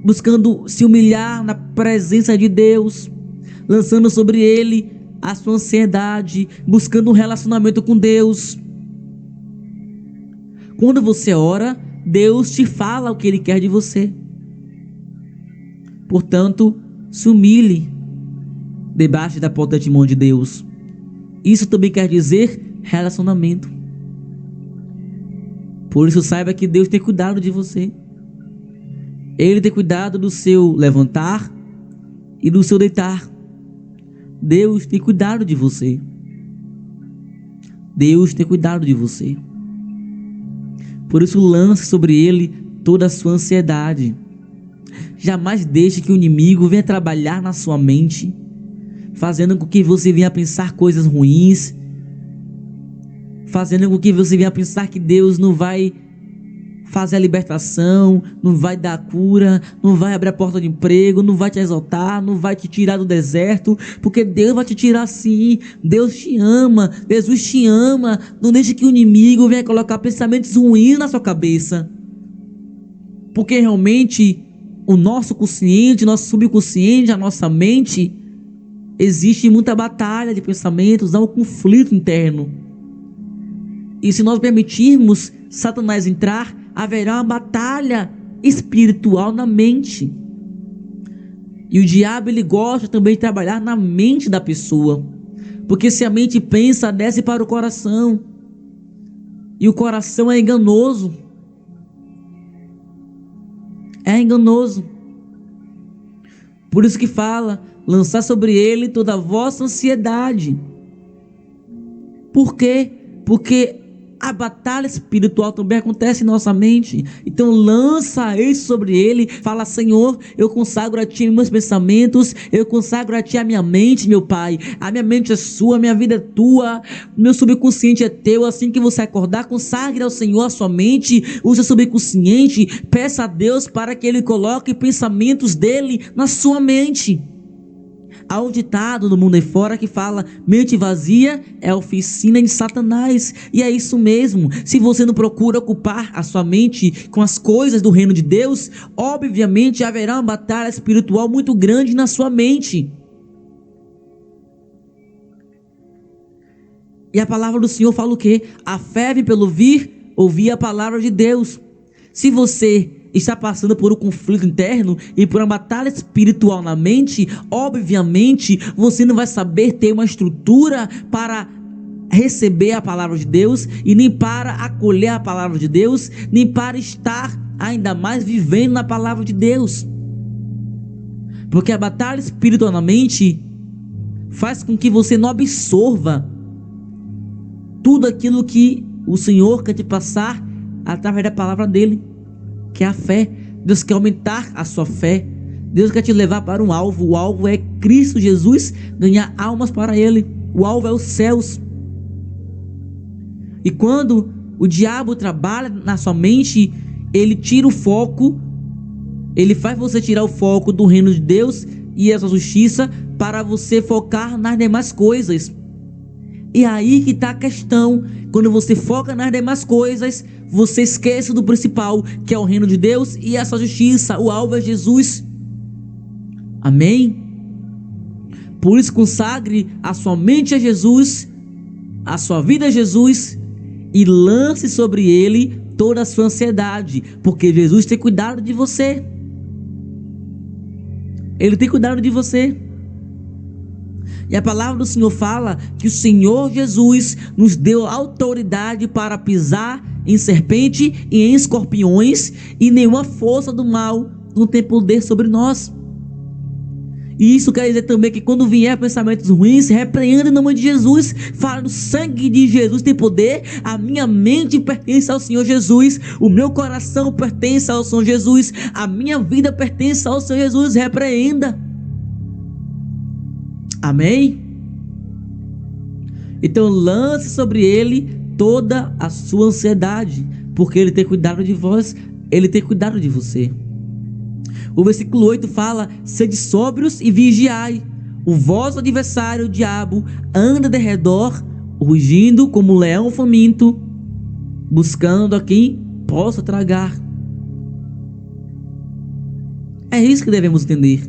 buscando se humilhar na presença de Deus, lançando sobre Ele a sua ansiedade, buscando um relacionamento com Deus. Quando você ora, Deus te fala o que Ele quer de você. Portanto, se humilhe debaixo da potente mão de Deus. Isso também quer dizer relacionamento. Por isso, saiba que Deus tem cuidado de você. Ele tem cuidado do seu levantar e do seu deitar. Deus tem cuidado de você. Deus tem cuidado de você. Por isso, lance sobre Ele toda a sua ansiedade. Jamais deixe que o inimigo venha trabalhar na sua mente, fazendo com que você venha pensar coisas ruins, fazendo com que você venha pensar que Deus não vai fazer a libertação, não vai dar a cura, não vai abrir a porta de emprego, não vai te exaltar, não vai te tirar do deserto, porque Deus vai te tirar sim. Deus te ama, Jesus te ama. Não deixe que o inimigo venha colocar pensamentos ruins na sua cabeça, porque realmente o nosso consciente, nosso subconsciente, a nossa mente, existe muita batalha de pensamentos, há um conflito interno. E se nós permitirmos Satanás entrar, haverá uma batalha espiritual na mente. E o diabo, ele gosta também de trabalhar na mente da pessoa, porque se a mente pensa, desce para o coração, e o coração é enganoso. É enganoso. Por isso que fala, lançar sobre ele toda a vossa ansiedade. Por quê? Porque a batalha espiritual também acontece em nossa mente. Então lança isso sobre ele. Fala: Senhor, eu consagro a ti meus pensamentos, eu consagro a ti a minha mente, meu Pai. A minha mente é sua, a minha vida é tua, meu subconsciente é teu. Assim que você acordar, consagre ao Senhor a sua mente, o seu subconsciente. Peça a Deus para que ele coloque pensamentos dele na sua mente. Há um ditado no mundo aí fora que fala: mente vazia é a oficina de Satanás. E é isso mesmo. Se você não procura ocupar a sua mente com as coisas do reino de Deus, obviamente haverá uma batalha espiritual muito grande na sua mente. E a palavra do Senhor fala o quê? A fé vem pelo ouvir a palavra de Deus. Se você está passando por um conflito interno e por uma batalha espiritual na mente, obviamente você não vai saber ter uma estrutura para receber a palavra de Deus, e nem para acolher a palavra de Deus, nem para estar ainda mais vivendo na palavra de Deus. Porque a batalha espiritual na mente faz com que você não absorva tudo aquilo que o Senhor quer te passar através da palavra dele, que é a fé. Deus quer aumentar a sua fé. Deus quer te levar para um alvo. O alvo é Cristo Jesus, ganhar almas para ele. O alvo é os céus. E quando o diabo trabalha na sua mente, ele tira o foco, ele faz você tirar o foco do reino de Deus e a sua justiça para você focar nas demais coisas. E aí que está a questão. Quando você foca nas demais coisas, você esquece do principal, que é o reino de Deus e a sua justiça. O alvo é Jesus. Amém? Por isso, consagre a sua mente a Jesus, a sua vida a Jesus, e lance sobre ele toda a sua ansiedade, porque Jesus tem cuidado de você. Ele tem cuidado de você. E a palavra do Senhor fala que o Senhor Jesus nos deu autoridade para pisar em serpente e em escorpiões, e nenhuma força do mal não tem poder sobre nós. E isso quer dizer também que quando vier pensamentos ruins, repreenda em nome de Jesus. Fala: no sangue de Jesus tem poder. A minha mente pertence ao Senhor Jesus, o meu coração pertence ao Senhor Jesus, a minha vida pertence ao Senhor Jesus. Repreenda. Amém? Então lance sobre ele toda a sua ansiedade, porque ele tem cuidado de vós, ele tem cuidado de você. O versículo 8 fala: sede sóbrios e vigiai. O vosso adversário, o diabo, anda de redor, rugindo como um leão faminto, buscando a quem possa tragar. É isso que devemos entender.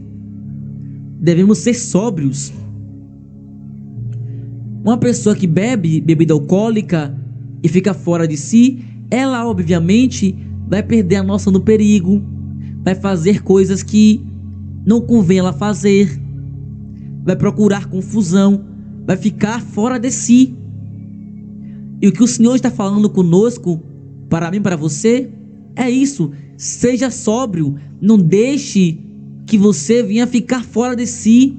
Devemos ser sóbrios. Uma pessoa que bebe bebida alcoólica e fica fora de si, ela obviamente vai perder a noção do perigo, vai fazer coisas que não convém ela fazer, vai procurar confusão, vai ficar fora de si. E o que o Senhor está falando conosco, para mim, para você, é isso: seja sóbrio, não deixe que você venha ficar fora de si.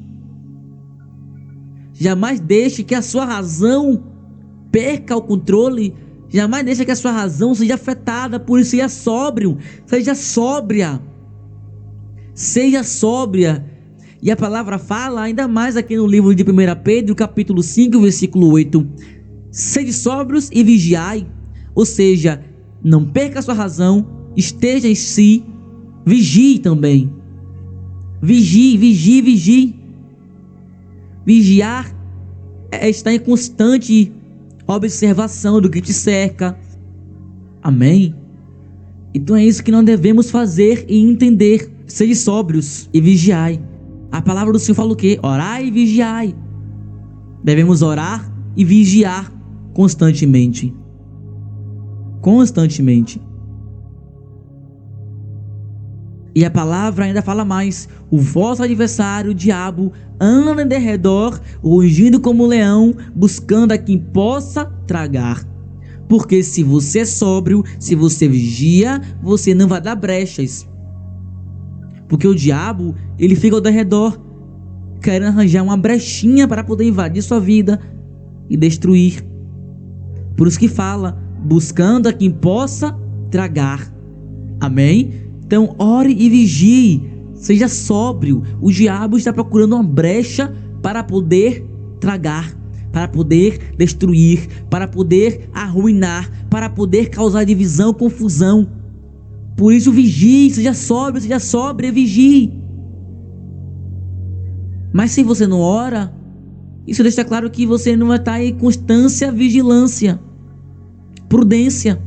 Jamais deixe que a sua razão perca o controle. Jamais deixe que a sua razão seja afetada. Por isso, seja sóbrio, seja sóbria. Seja sóbria. E a palavra fala ainda mais aqui no livro de 1 Pedro, capítulo 5, versículo 8: sede sóbrios e vigiai. Ou seja, não perca a sua razão, esteja em si, vigie também. Vigie, vigie, vigie. Vigiar é estar em constante observação do que te cerca. Amém? Então é isso que nós devemos fazer e entender. Sede sóbrios e vigiai. A palavra do Senhor fala o quê? Orai e vigiai. Devemos orar e vigiar constantemente. Constantemente. E a palavra ainda fala mais: o vosso adversário, o diabo, anda em derredor, rugindo como um leão, buscando a quem possa tragar. Porque se você é sóbrio, se você vigia, você não vai dar brechas. Porque o diabo, ele fica ao derredor, querendo arranjar uma brechinha para poder invadir sua vida e destruir. Por isso que fala, buscando a quem possa tragar. Amém? Então ore e vigie, seja sóbrio. O diabo está procurando uma brecha para poder tragar, para poder destruir, para poder arruinar, para poder causar divisão, confusão. Por isso vigie, seja sóbrio e vigie. Mas se você não ora, isso deixa claro que você não vai estar em constância, vigilância, prudência.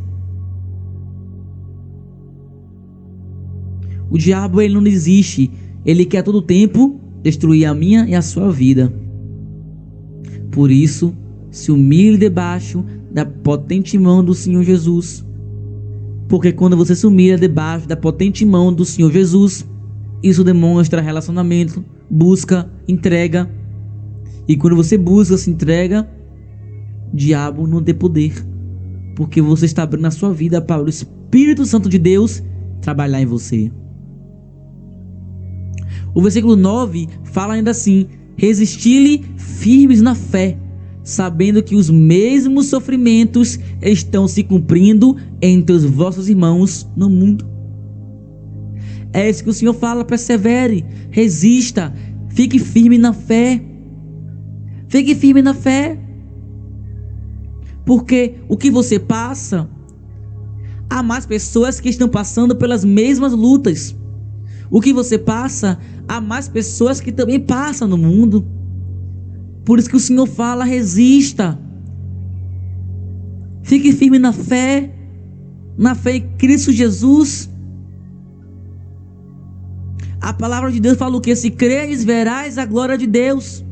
O diabo, ele não desiste. Ele quer a todo tempo destruir a minha e a sua vida. Por isso, se humilhe debaixo da potente mão do Senhor Jesus. Porque quando você se humilha debaixo da potente mão do Senhor Jesus, isso demonstra relacionamento, busca, entrega. E quando você busca, se entrega, o diabo não tem poder. Porque você está abrindo a sua vida para o Espírito Santo de Deus trabalhar em você. O versículo 9 fala ainda assim: resisti-lhe firmes na fé, sabendo que os mesmos sofrimentos estão se cumprindo entre os vossos irmãos no mundo. É isso que o Senhor fala: persevere, resista, fique firme na fé. Fique firme na fé. Porque o que você passa, há mais pessoas que estão passando pelas mesmas lutas. O que você passa, há mais pessoas que também passam no mundo. Por isso que o Senhor fala: resista. Fique firme na fé em Cristo Jesus. A palavra de Deus fala o que? Se creres, verás a glória de Deus.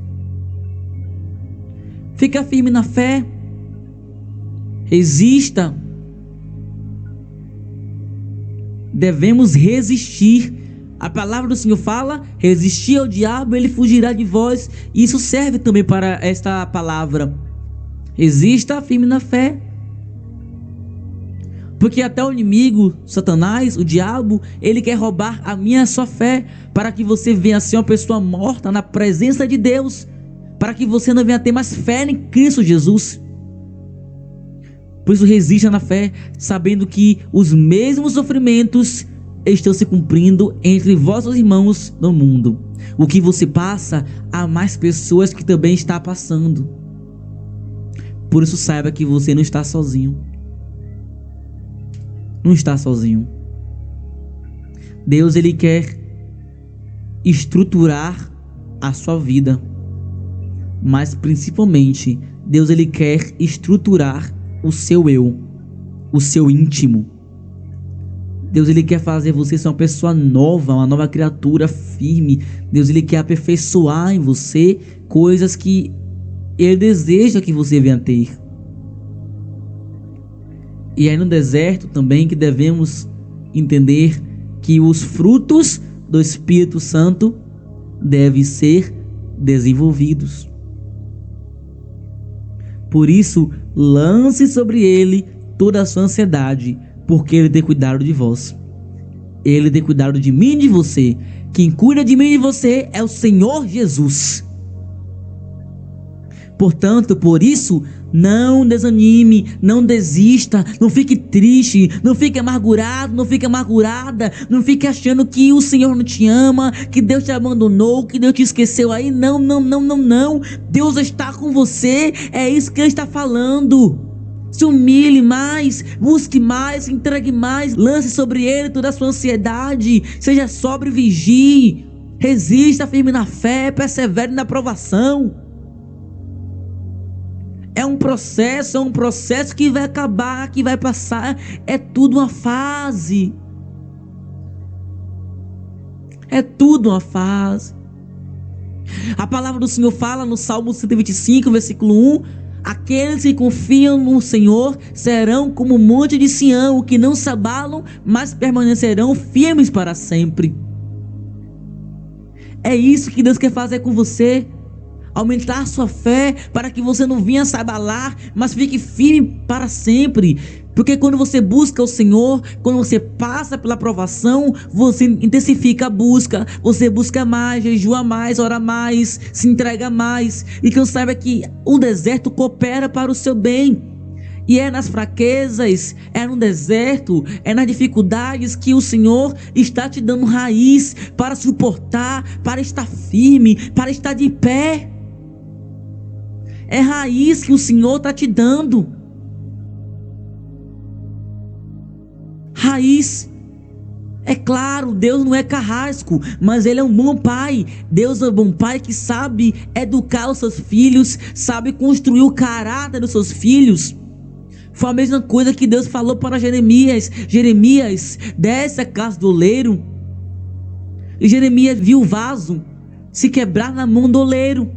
Fica firme na fé. Resista. Devemos resistir. A palavra do Senhor fala: resistir ao diabo, ele fugirá de vós. Isso serve também para esta palavra. Resista firme na fé. Porque até o inimigo, Satanás, o diabo, ele quer roubar a minha e a sua fé, para que você venha ser uma pessoa morta na presença de Deus, para que você não venha ter mais fé em Cristo Jesus. Por isso resista na fé, sabendo que os mesmos sofrimentos estão se cumprindo entre vossos irmãos no mundo. O que você passa, há mais pessoas que também estão passando. Por isso saiba que você não está sozinho. Não está sozinho. Deus, ele quer estruturar a sua vida, mas principalmente Deus, ele quer estruturar o seu eu, o seu íntimo. Deus, ele quer fazer você ser uma pessoa nova, uma nova criatura firme. Deus, ele quer aperfeiçoar em você coisas que ele deseja que você venha ter. E aí no deserto também que devemos entender que os frutos do Espírito Santo devem ser desenvolvidos. Por isso, lance sobre ele toda a sua ansiedade, porque ele tem cuidado de vós. Ele tem cuidado de mim e de você. Quem cuida de mim e de você é o Senhor Jesus. Portanto, por isso, não desanime, não desista, não fique triste, não fique amargurado, não fique amargurada, não fique achando que o Senhor não te ama, que Deus te abandonou, que Deus te esqueceu aí. Não. Deus está com você, é isso que Ele está falando. Se humilhe mais, busque mais, entregue mais, lance sobre Ele toda a sua ansiedade, seja sóbrio e vigie, resista firme na fé, persevere na provação. É um processo que vai acabar, que vai passar, é tudo uma fase. É tudo uma fase. A palavra do Senhor fala no Salmo 125, versículo 1, Aqueles que confiam no Senhor serão como o monte de Sião, que não se abalam, mas permanecerão firmes para sempre. É isso que Deus quer fazer com você. Aumentar sua fé para que você não venha se abalar, mas fique firme para sempre. Porque quando você busca o Senhor, quando você passa pela provação, você intensifica a busca, você busca mais, jejua mais, ora mais, se entrega mais. E que saiba que o deserto coopera para o seu bem. E é nas fraquezas, é no deserto, é nas dificuldades que o Senhor está te dando raiz para suportar, para estar firme, para estar de pé. É raiz que o Senhor está te dando. Raiz. É claro, Deus não é carrasco, mas Ele é um bom pai. Deus é um bom pai que sabe educar os seus filhos, sabe construir o caráter dos seus filhos. Foi a mesma coisa que Deus falou para Jeremias. Jeremias, desce a casa do oleiro. E Jeremias viu o vaso se quebrar na mão do oleiro.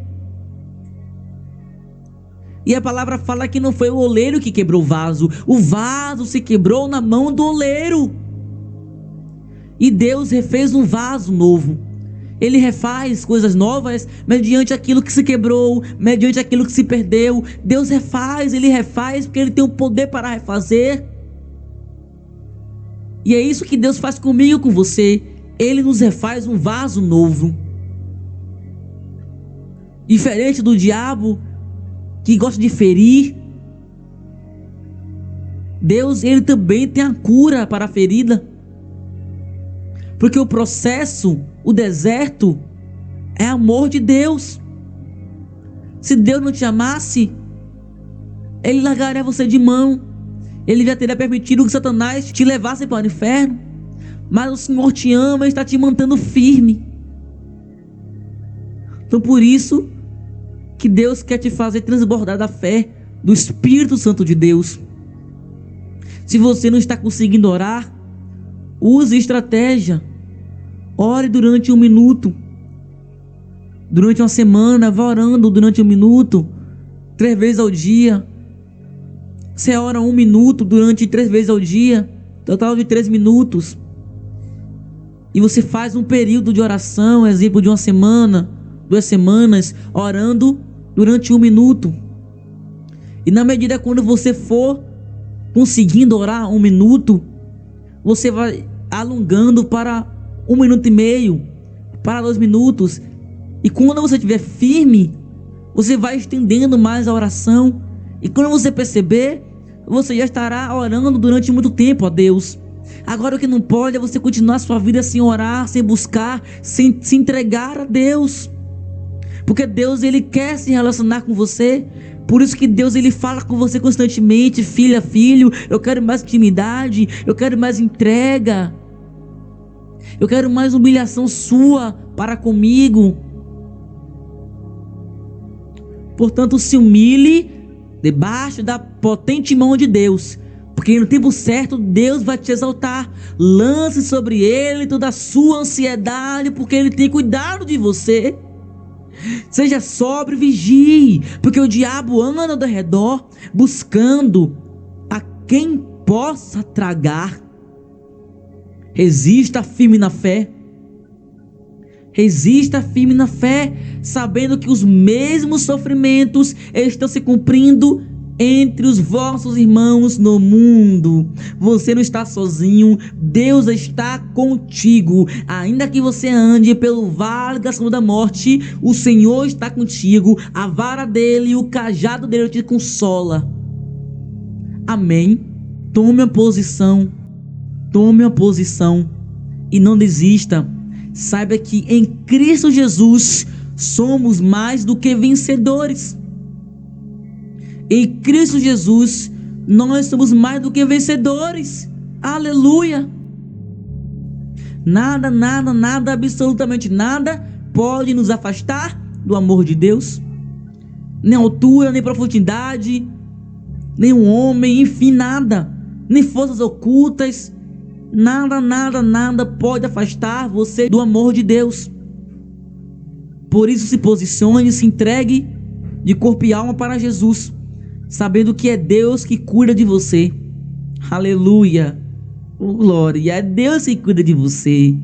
E a palavra fala que não foi o oleiro que quebrou o vaso se quebrou na mão do oleiro. E Deus refez um vaso novo. Ele refaz coisas novas mediante aquilo que se quebrou, mediante aquilo que se perdeu. Deus refaz, Ele refaz porque Ele tem o poder para refazer. E é isso que Deus faz comigo e com você. Ele nos refaz um vaso novo. Diferente do diabo, que gosta de ferir, Deus, Ele também tem a cura para a ferida. Porque o processo, o deserto, é amor de Deus. Se Deus não te amasse, Ele largaria você de mão. Ele já teria permitido que Satanás te levasse para o inferno. Mas o Senhor te ama e está te mantendo firme. Então por isso que Deus quer te fazer transbordar da fé do Espírito Santo de Deus. Se você não está conseguindo orar, use estratégia. Ore durante 1 minuto. Durante uma semana, vá orando durante 1 minuto, 3 vezes ao dia. Você ora 1 minuto durante 3 vezes ao dia, total de 3 minutos. E você faz um período de oração, exemplo de 1 semana, 2 semanas, orando durante 1 minuto. E na medida quando você for conseguindo orar 1 minuto, você vai alongando para 1 minuto e meio, para 2 minutos. E quando você estiver firme, você vai estendendo mais a oração. E quando você perceber, você já estará orando durante muito tempo a Deus. Agora o que não pode é você continuar a sua vida sem orar, sem buscar, sem se entregar a Deus. Porque Deus, Ele quer se relacionar com você. Por isso que Deus, Ele fala com você constantemente: filha, filho, eu quero mais intimidade, eu quero mais entrega, eu quero mais humilhação sua para comigo. Portanto, se humilhe debaixo da potente mão de Deus, porque no tempo certo Deus vai te exaltar. Lance sobre Ele toda a sua ansiedade, porque Ele tem cuidado de você. Seja sóbrio e vigie, porque o diabo anda ao redor buscando a quem possa tragar. Resista firme na fé. Resista firme na fé, sabendo que os mesmos sofrimentos estão se cumprindo entre os vossos irmãos no mundo. Você não está sozinho, Deus está contigo. Ainda que você ande pelo vale da sombra da morte, o Senhor está contigo. A vara dele e o cajado dele te consola. Amém? Tome a posição. Tome a posição e não desista. Saiba que em Cristo Jesus somos mais do que vencedores. Em Cristo Jesus nós somos mais do que vencedores. Aleluia! Nada, nada, nada, absolutamente nada pode nos afastar do amor de Deus. Nem altura, nem profundidade, nem um homem, enfim, nada. Nem forças ocultas. Nada, nada, nada pode afastar você do amor de Deus. Por isso se posicione, se entregue de corpo e alma para Jesus. sabendo que é Deus que cuida de você. Aleluia, oh, glória, é Deus que cuida de você.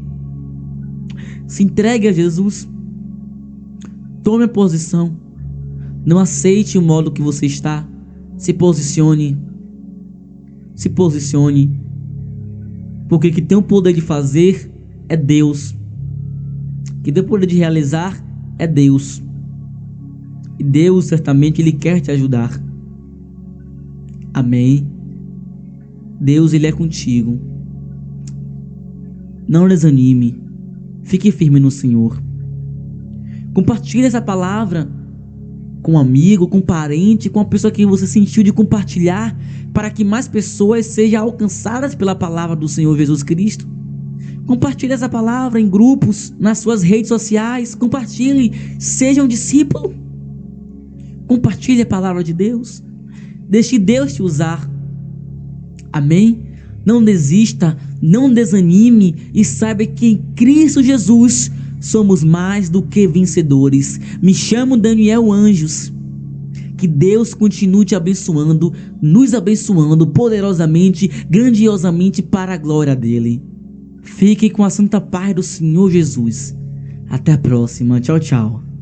Se entregue a Jesus, tome a posição, não aceite o modo que você está, se posicione, porque quem tem o poder de fazer é Deus, quem tem o poder de realizar é Deus, e Deus certamente Ele quer te ajudar. Amém. Deus, Ele é contigo. Não desanime, fique firme no Senhor. Compartilhe essa palavra com um amigo, com um parente, com uma pessoa que você sentiu de compartilhar, para que mais pessoas sejam alcançadas pela palavra do Senhor Jesus Cristo. Compartilhe essa palavra em grupos, nas suas redes sociais. Compartilhe, seja um discípulo. Compartilhe a palavra de Deus. Deixe Deus te usar. Amém? Não desista, não desanime e saiba que em Cristo Jesus somos mais do que vencedores. Me chamo Daniel Anjos. Que Deus continue te abençoando, nos abençoando poderosamente, grandiosamente para a glória dele. Fique com a santa paz do Senhor Jesus. Até a próxima. Tchau, tchau.